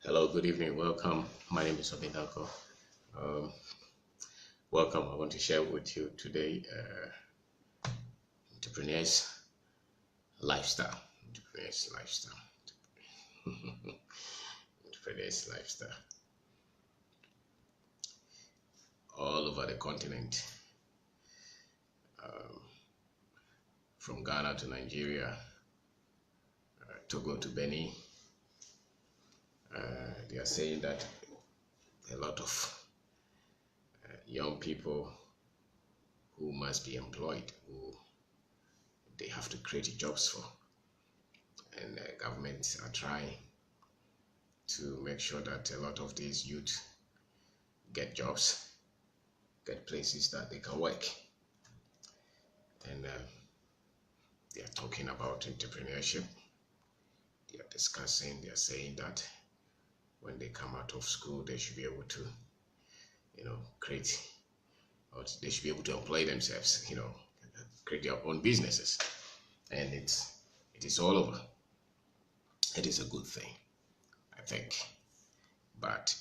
Hello, good evening, welcome. My name is Obinako. Um, Welcome. I want to share with you today entrepreneurs lifestyle. Entrepreneurs lifestyle. Entrepreneurs lifestyle. All over the continent, from Ghana to Nigeria, Togo to Benin. They are saying that a lot of young people who must be employed, who they have to create jobs for, and governments are trying to make sure that a lot of these youth get jobs, get places that they can work. And they are talking about entrepreneurship. They are discussing, they are saying that when they come out of school, they should be able to, create, or they should be able to employ themselves, create their own businesses. And it is all over. It is a good thing, I think. But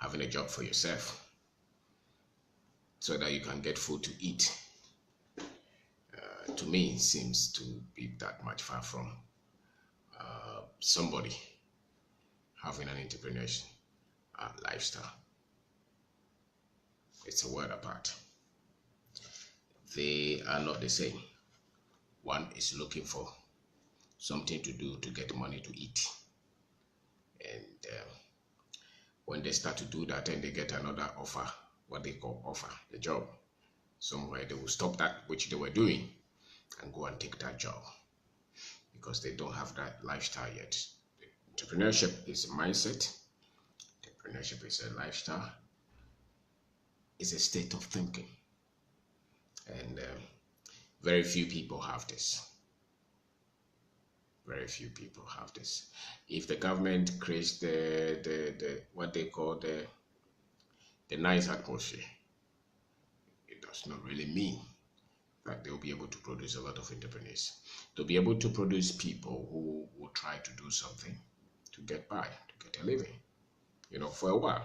having a job for yourself so that you can get food to eat, to me, seems to be that much far from somebody having an entrepreneurship lifestyle. It's a word apart. They are not the same. One is looking for something to do to get money to eat. And when they start to do that and they get another offer, what they call offer, the job, somewhere they will stop that which they were doing and go and take that job because they don't have that lifestyle yet. Entrepreneurship is a mindset. Entrepreneurship is a lifestyle. It's a state of thinking. And very few people have this. Very few people have this. If the government creates the what they call the nice atmosphere, it does not really mean that they'll be able to produce a lot of entrepreneurs. They'll be able to produce people who will try to do something to get by, to get a living, for a while.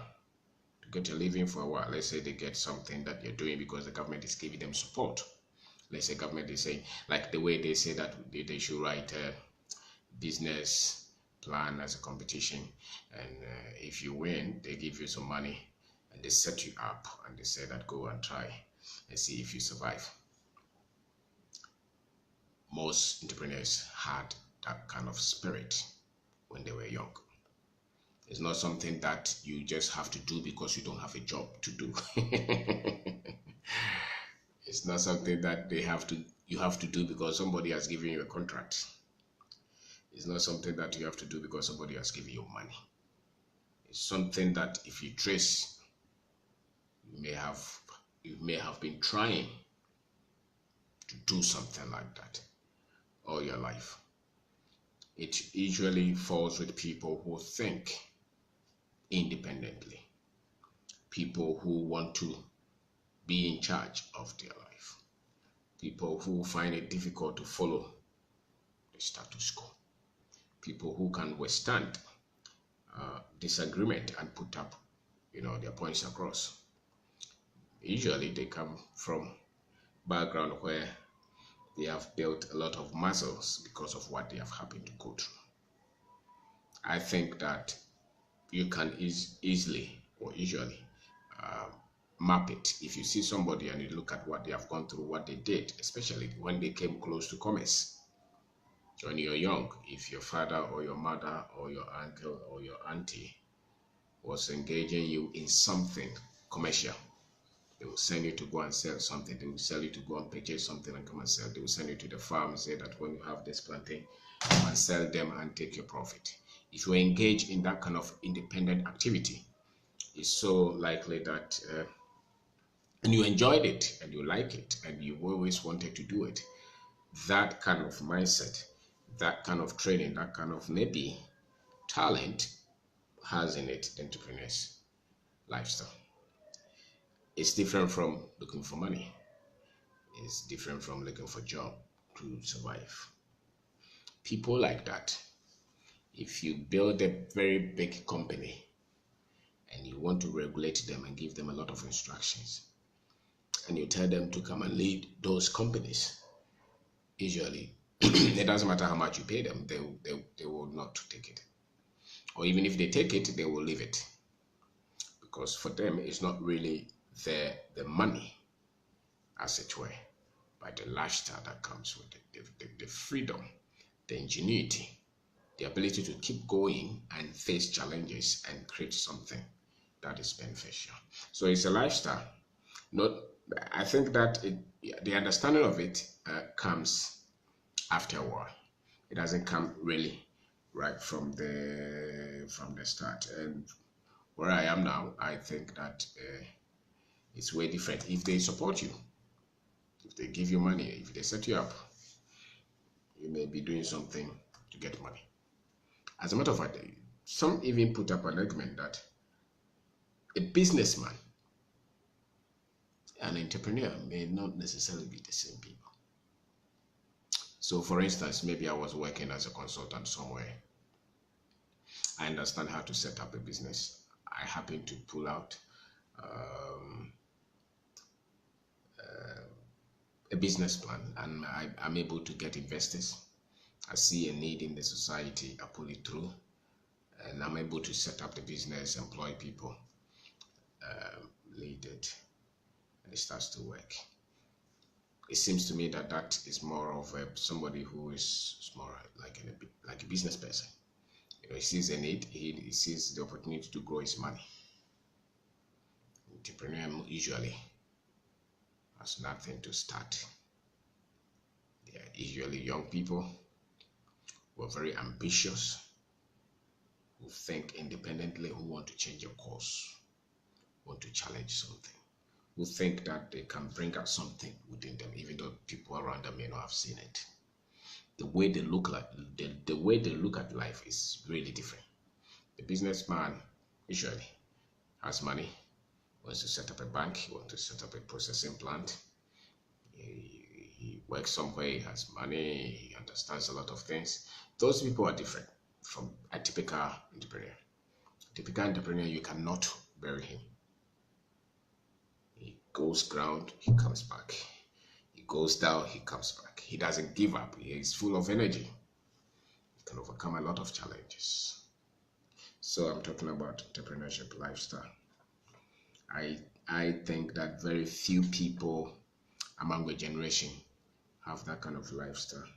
To get a living for a while. Let's say they get something that they're doing because the government is giving them support. Let's say government is saying, like the way they say that they should write a business plan as a competition, and if you win, they give you some money and they set you up and they say that go and try and see if you survive. Most entrepreneurs had that kind of spirit when they were young. It's not something that you just have to do because you don't have a job to do. It's not something that you have to do because somebody has given you a contract. It's not something that you have to do because somebody has given you money. It's something that if you trace, you may have been trying to do something like that all your life. It usually falls with people who think independently, people who want to be in charge of their life, people who find it difficult to follow the status quo, people who can withstand disagreement and put up, their points across. Usually they come from background where they have built a lot of muscles because of what they have happened to go through. I think that you can easily or usually map it. If you see somebody and you look at what they have gone through, what they did, especially when they came close to commerce. When you're young, if your father or your mother or your uncle or your auntie was engaging you in something commercial, they will send you to go and sell something. They will sell you to go and purchase something and come and sell. They will send you to the farm and say that when you have this planting, come and sell them and take your profit. If you engage in that kind of independent activity, it's so likely that and you enjoyed it and you like it and you always wanted to do it. That kind of mindset, that kind of training, that kind of maybe talent has in it the entrepreneur's lifestyle. It's different from looking for money. It's different from looking for a job to survive. People like that, If you build a very big company and you want to regulate them and give them a lot of instructions, and you tell them to come and lead those companies, usually it doesn't matter how much you pay them, they will not take it. Or even if they take it, they will leave it. Because for them, it's not really the money, as it were, but the lifestyle that comes with it, the freedom, the ingenuity, the ability to keep going and face challenges and create something that is beneficial. So it's a lifestyle. Not, I think that the understanding of it comes after a while. It doesn't come really right from the start. And where I am now, I think that it's way different. If they support you, if they give you money, if they set you up, you may be doing something to get money. As a matter of fact, some even put up an argument that a businessman and an entrepreneur may not necessarily be the same people. So for instance, maybe I was working as a consultant somewhere. I understand how to set up a business. I happen to pull out a business plan, and I'm able to get investors. I see a need in the society, I pull it through, and I'm able to set up the business, employ people, lead it, and it starts to work. It seems to me that that is more of somebody who is more like a business person. You know, he sees a need, he sees the opportunity to grow his money. Entrepreneur usually has nothing to start. They are usually young people who are very ambitious, who think independently, who want to change a course, want to challenge something, who think that they can bring out something within them, even though people around them may not have seen it. The way they look at life is really different. The businessman usually has money, wants to set up a bank, he wants to set up a processing plant. He works somewhere, he has money, he understands a lot of things. Those people are different from a typical entrepreneur. A typical entrepreneur, you cannot bury him. He goes ground, he comes back. He goes down, he comes back. He doesn't give up. He is full of energy. He can overcome a lot of challenges. So I'm talking about entrepreneurship lifestyle. I think that very few people among the generation have that kind of lifestyle.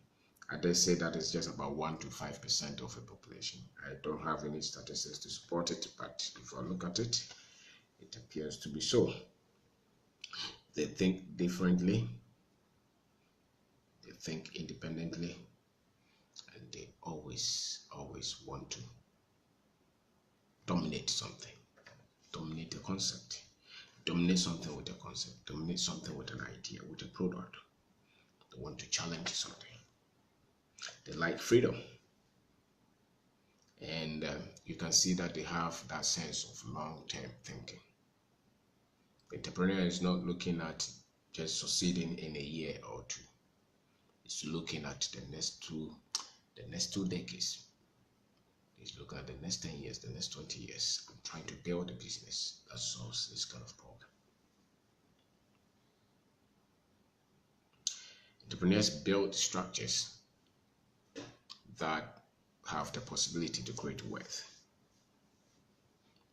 I dare say that it's just about 1 to 5% of the population. I don't have any statistics to support it, but if I look at it, it appears to be so. They think differently, they think independently, and they always want to dominate something, dominate a concept, dominate something with a concept, dominate something with an idea, with a product. They want to challenge something. They like freedom. And you can see that they have that sense of long-term thinking. The entrepreneur is not looking at just succeeding in a year or two. It's looking at the next two decades. He's looking at the next 10 years, the next 20 years. I'm trying to build a business that solves this kind of problem. Entrepreneurs build structures that have the possibility to create wealth.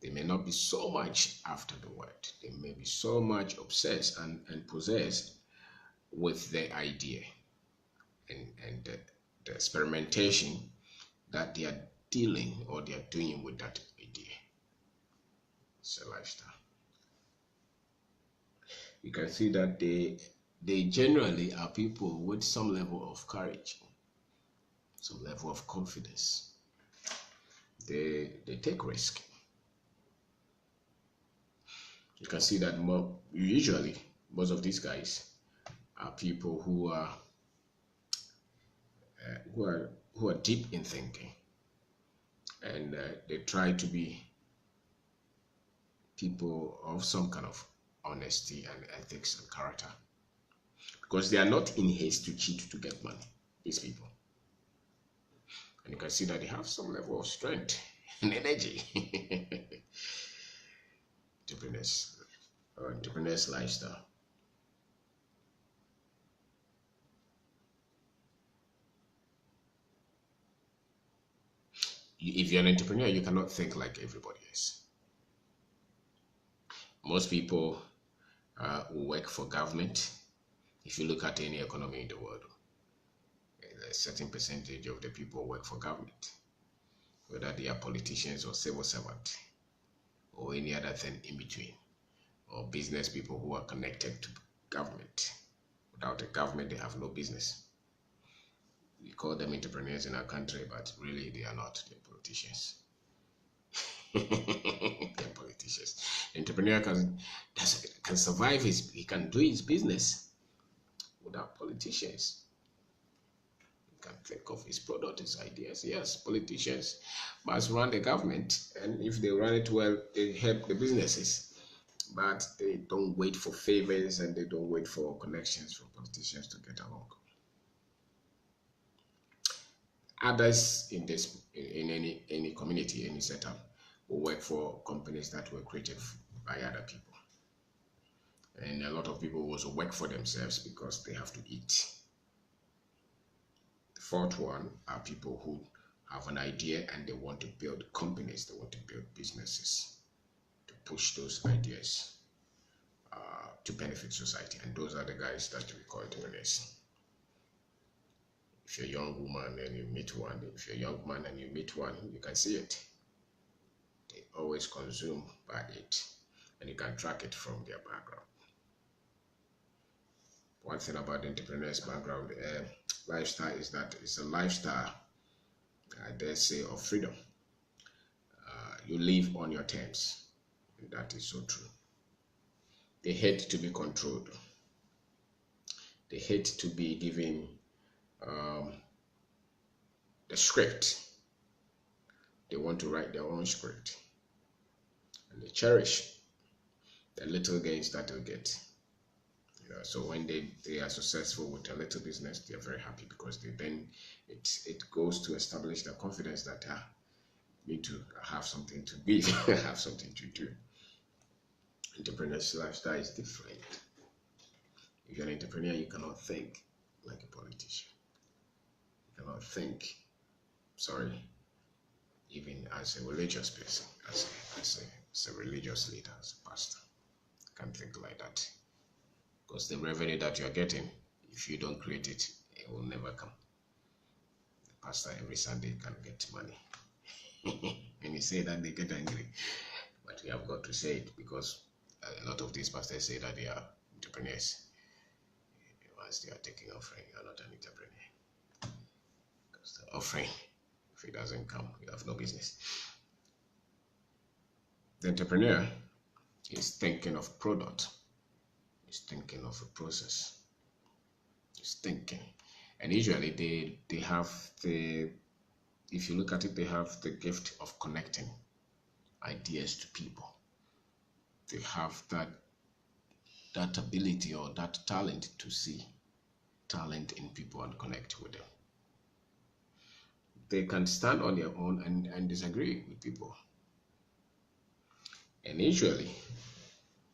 They may not be so much after the word. They may be so much obsessed and possessed with the idea and the experimentation that they are dealing or they are doing with that idea. It's a lifestyle. You can see that they generally are people with some level of courage, some level of confidence. They take risk. You can see that usually most of these guys are people who are deep in thinking, and they try to be people of some kind of honesty and ethics and character, because they are not in haste to cheat to get money. These people, And you can see that they have some level of strength and energy. Entrepreneurs, entrepreneurs lifestyle. If you're an entrepreneur, you cannot think like everybody else. Most people who work for government, if you look at any economy in the world, a certain percentage of the people work for government, whether they are politicians or civil servants or any other thing in between, or business people who are connected to government. Without a government, they have no business. We call them entrepreneurs in our country, but really they are not. They're politicians. They're politicians. The entrepreneur can survive he can do his business without politicians. He can think of his product, his ideas. Yes, politicians must run the government, and if they run it well, they help the businesses. But they don't wait for favors and they don't wait for connections from politicians to get along. Others in any community, any setup, will work for companies that were created by other people. And a lot of people also work for themselves because they have to eat. The fourth one are people who have an idea and they want to build companies, they want to build businesses to push those ideas to benefit society. And those are the guys that we call entrepreneurs. If you're a young woman and you meet one, if you're a young man and you meet one, you can see it. They always consume by it, and you can track it from their background. One thing about the entrepreneur's background lifestyle is that it's a lifestyle, I dare say, of freedom. You live on your terms, and that is so true. They hate to be controlled. They hate to be given the script. They want to write their own script, and they cherish the little gains that they'll get. So when they are successful with a little business, they are very happy because it goes to establish the confidence that need to have something to be, have something to do. Entrepreneur's lifestyle is different. If you're an entrepreneur, you cannot think like a politician. You cannot think, even as a religious person, as a religious leader, as a pastor. You can't think like that. Because the revenue that you're getting, if you don't create it, it will never come. The pastor every Sunday can get money. And you say that, they get angry. But we have got to say it because a lot of these pastors say that they are entrepreneurs. Once they are taking offering, you are not an entrepreneur. Because the offering, if it doesn't come, you have no business. The entrepreneur is thinking of product. Is thinking of a process. Is thinking. And usually they have if you look at it, they have the gift of connecting ideas to people. They have that ability or that talent to see talent in people and connect with them. They can stand on their own and disagree with people. And usually,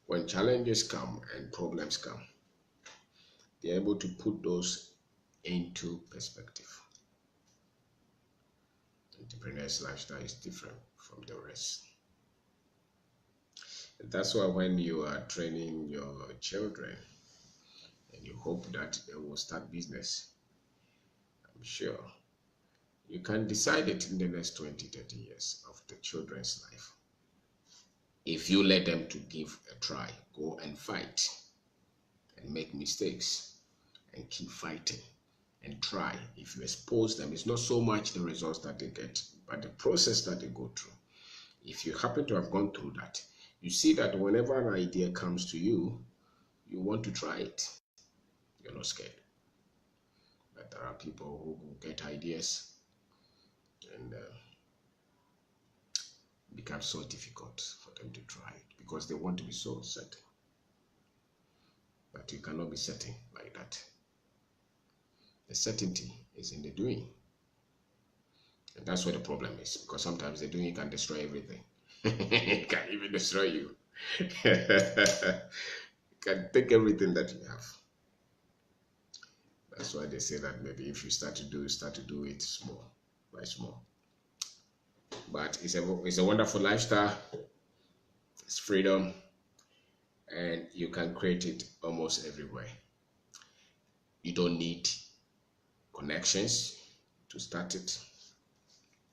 when challenges come and problems come, they're able to put those into perspective. Entrepreneur's lifestyle is different from the rest. That's why when you are training your children and you hope that they will start business, I'm sure you can decide it in the next 20, 30 years of the children's life. If you let them to give a try, go and fight and make mistakes and keep fighting and try. If you expose them, it's not so much the results that they get, but the process that they go through. If you happen to have gone through that, you see that whenever an idea comes to you, you want to try it. You're not scared. But there are people who get ideas and it becomes so difficult for them to try it because they want to be so certain. But you cannot be certain like that. The certainty is in the doing. That's where the problem is, because sometimes the doing can destroy everything. It can even destroy you. It can take everything that you have. That's why they say that maybe if you start to do it small by small. But it's a wonderful lifestyle. It's freedom, and you can create it almost everywhere. You don't need connections to start it.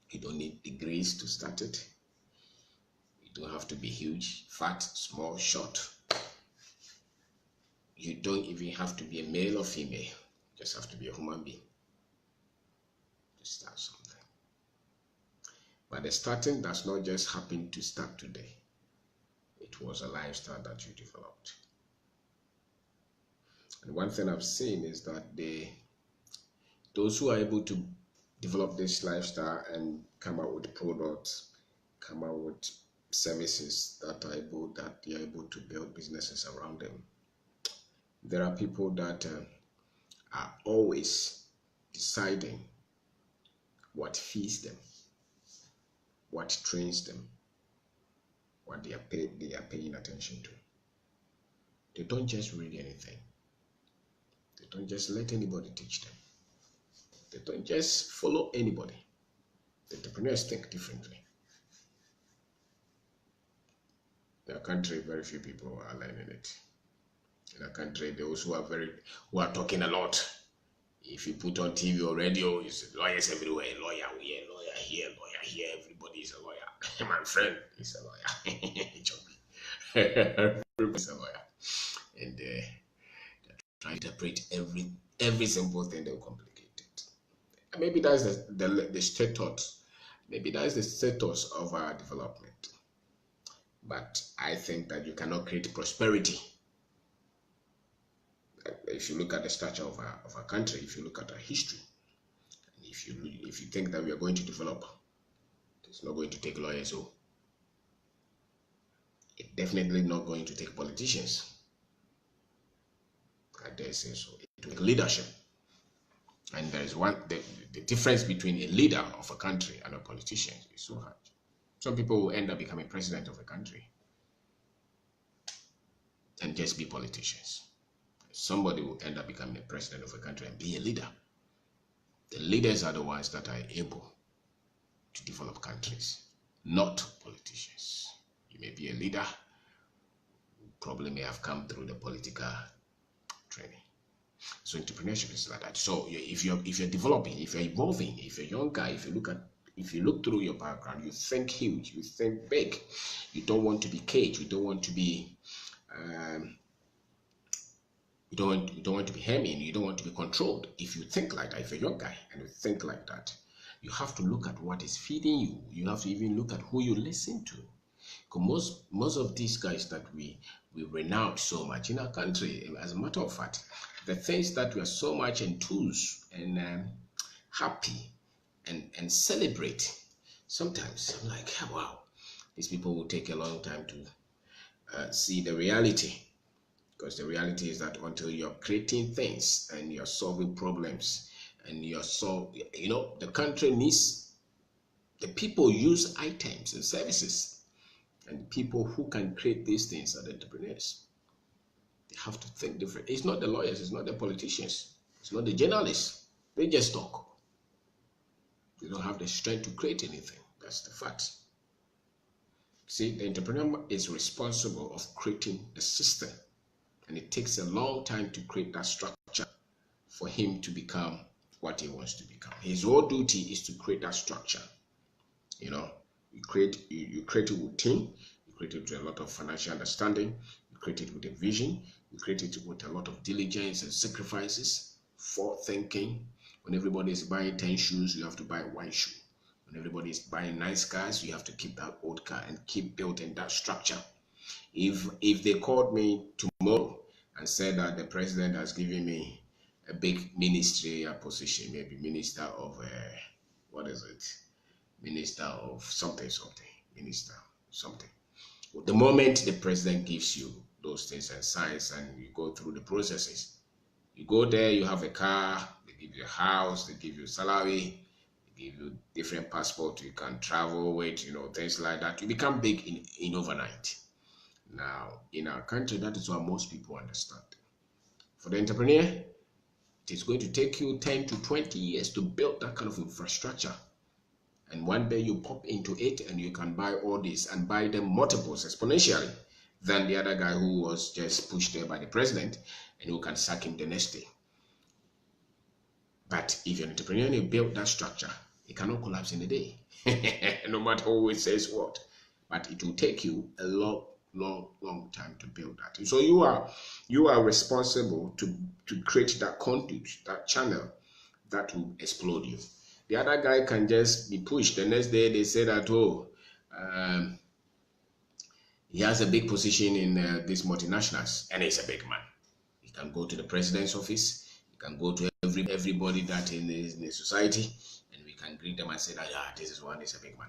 You don't need degrees to start it. You don't have to be huge, fat, small, short. You don't even have to be a male or female. You just have to be a human being to start something. But the starting does not just happen to start today. It was a lifestyle that you developed. And one thing I've seen is that those who are able to develop this lifestyle and come out with products, come out with services that they are able to build businesses around them. There are people that are always deciding what feeds them, what trains them, what they are paying attention to. They don't just read anything. They don't just let anybody teach them. They don't just follow anybody. The entrepreneurs think differently. In our country, very few people are learning it. In our country, those who are talking a lot. If you put on TV or radio, it's lawyers everywhere. Lawyer here, lawyer here, lawyer here. Everybody is a lawyer. My friend is a lawyer. Everybody's a lawyer. And they're trying to interpret every simple thing, they'll complicate it. And maybe that's the status. Maybe that's the status of our development. But I think that you cannot create prosperity. If you look at the structure of our country, if you look at our history, and if you think that we are going to develop, it's not going to take lawyers, so it's definitely not going to take politicians. I dare say so. It will take leadership. And there is the difference between a leader of a country and a politician is so hard. Some people will end up becoming president of a country and just be politicians. Somebody will end up becoming a president of a country and be a leader. The leaders are the ones that are able to develop countries, not politicians. You may be a leader, probably may have come through the political training. So entrepreneurship is like that. So if you're developing, if you're evolving, if you're a young guy, if you look through your background, you think huge, you think big. You don't want to be caged. You don't want to be you don't want to be hemming. You don't want to be controlled. If you think like that, if you're a young guy and you think like that, you have to look at what is feeding you. You have to even look at who you listen to. Because most of these guys that we renounce so much in our country, as a matter of fact, the things that we are so much enthused and happy and celebrate, sometimes I'm like, wow, these people will take a long time to see the reality. Because the reality is that until you're creating things and you're solving problems and the country needs, the people use items and services, and the people who can create these things are the entrepreneurs. They have to think different. It's not the lawyers, it's not the politicians, it's not the journalists. They just talk. They don't have the strength to create anything. That's the fact. See, the entrepreneur is responsible of creating the system. And it takes a long time to create that structure for him to become what he wants to become. His whole duty is to create that structure. You create it with team, you create it with a lot of financial understanding, you create it with a vision, you create it with a lot of diligence and sacrifices, forethinking. When everybody is buying 10 shoes, you have to buy one shoe. When everybody is buying nice cars, you have to keep that old car and keep building that structure. If they called me tomorrow and said that the president has given me a big ministry position, maybe minister of minister of something, minister something. The moment the president gives you those things and signs and you go through the processes, you go there, you have a car, they give you a house, they give you a salary, give you different passport, you can travel with, things like that. You become big in overnight. Now, in our country, that is what most people understand. For the entrepreneur, it is going to take you 10 to 20 years to build that kind of infrastructure. And one day you pop into it and you can buy all this and buy them multiples exponentially than the other guy who was just pushed there by the president and who can sack him the next day. But if you're an entrepreneur and you build that structure, it cannot collapse in a day, no matter who it says what. But it will take you a long time to build that. So you are responsible to create that conduit, that channel that will explode you. The other guy can just be pushed. The next day they say that, he has a big position in these multinationals and he's a big man. He can go to the president's office. He can go to everybody that in the society, and we can greet them and say that, yeah, this is one, is a big man.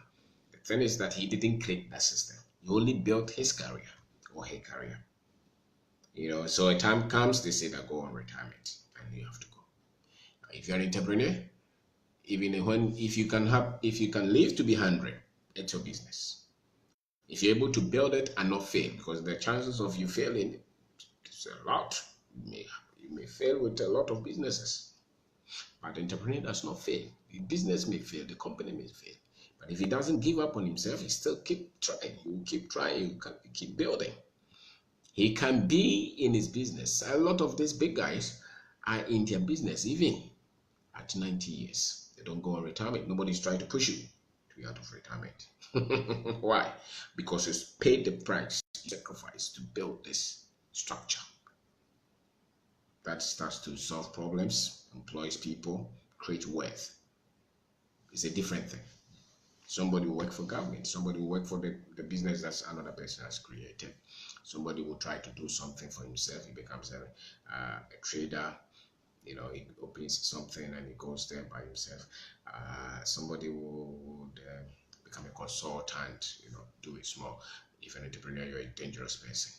The thing is that he didn't create that system. He only built his career or her career. So a time comes, they say that go on retirement and you have to go. If you're an entrepreneur, if you can live to be 100, it's your business. If you're able to build it and not fail, because the chances of you failing is a lot. You may fail with a lot of businesses. But the entrepreneur does not fail. The business may fail, the company may fail. But if he doesn't give up on himself, he still keep trying. You keep trying, you keep building. He can be in his business. A lot of these big guys are in their business even at 90 years. They don't go on retirement. Nobody's trying to push you to be out of retirement. Why? Because it's paid the price, sacrifice to build this structure that starts to solve problems, employs people, create wealth. It's a different thing. Somebody will work for government. Somebody will work for the business that another person has created. Somebody will try to do something for himself. He becomes a trader. He opens something and he goes there by himself. Somebody would become a consultant, do it small. If an entrepreneur, you're a dangerous person.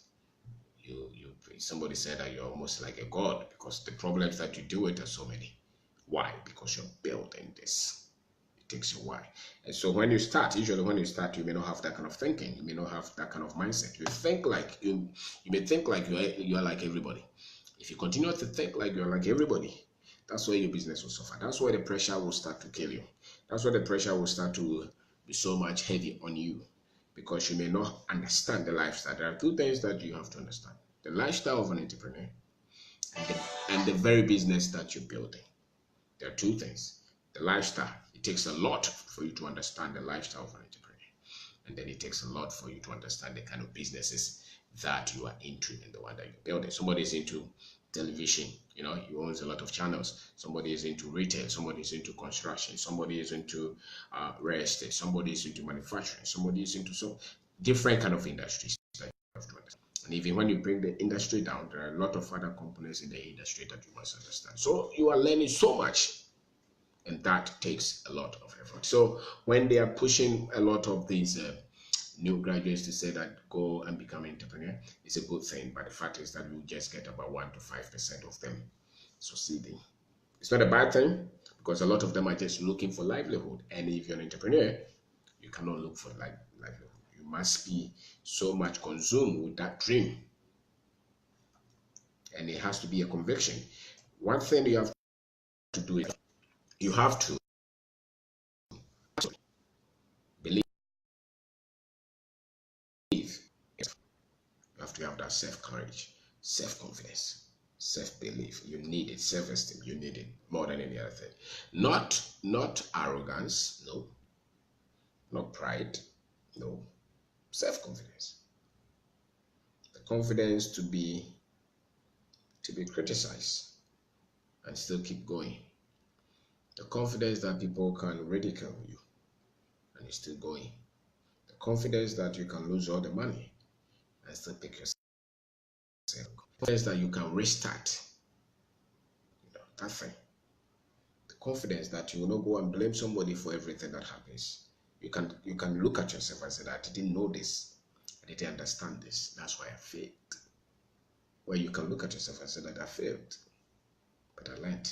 Somebody said that you're almost like a god because the problems that you deal with are so many. Why? Because you're building this. It takes a while. And so when you start, usually when you start, you may not have that kind of thinking. You may not have that kind of mindset. You think like you may think like you are like everybody. If you continue to think like you're like everybody, that's where your business will suffer. That's where the pressure will start to kill you. That's where the pressure will start to be so much heavy on you because you may not understand the lifestyle. There are two things that you have to understand. The lifestyle of an entrepreneur and the very business that you're building. There are two things. The lifestyle, it takes a lot for you to understand the lifestyle of an entrepreneur. And then it takes a lot for you to understand the kind of businesses that you are into and the one that you're building. Somebody is into television, he owns a lot of channels. Somebody is into retail. Somebody is into construction. Somebody is into real estate. Somebody is into manufacturing. Somebody is into some different kind of industries that you have to understand. And even when you bring the industry down, there are a lot of other components in the industry that you must understand. So you are learning so much. And that takes a lot of effort. So when they are pushing a lot of these new graduates to say that go and become an entrepreneur, it's a good thing. But the fact is that we just get about 1 to 5% of them succeeding. It's not a bad thing because a lot of them are just looking for livelihood. And if you're an entrepreneur, you cannot look for livelihood. You must be so much consumed with that dream. And it has to be a conviction. One thing you have to do is you have to believe. You have to have that self-courage, self-confidence, self-belief. You need it. Self-esteem. You need it more than any other thing. Not arrogance. No. Not pride. No. Self-confidence. The confidence to be criticized and still keep going. The confidence that people can ridicule you and you're still going. The confidence that you can lose all the money and still pick yourself. The confidence that you can restart. That thing. The confidence that you will not go and blame somebody for everything that happens. You can look at yourself and say that I didn't know this. I didn't understand this. That's why I failed. Where you can look at yourself and say that I failed. But I learned.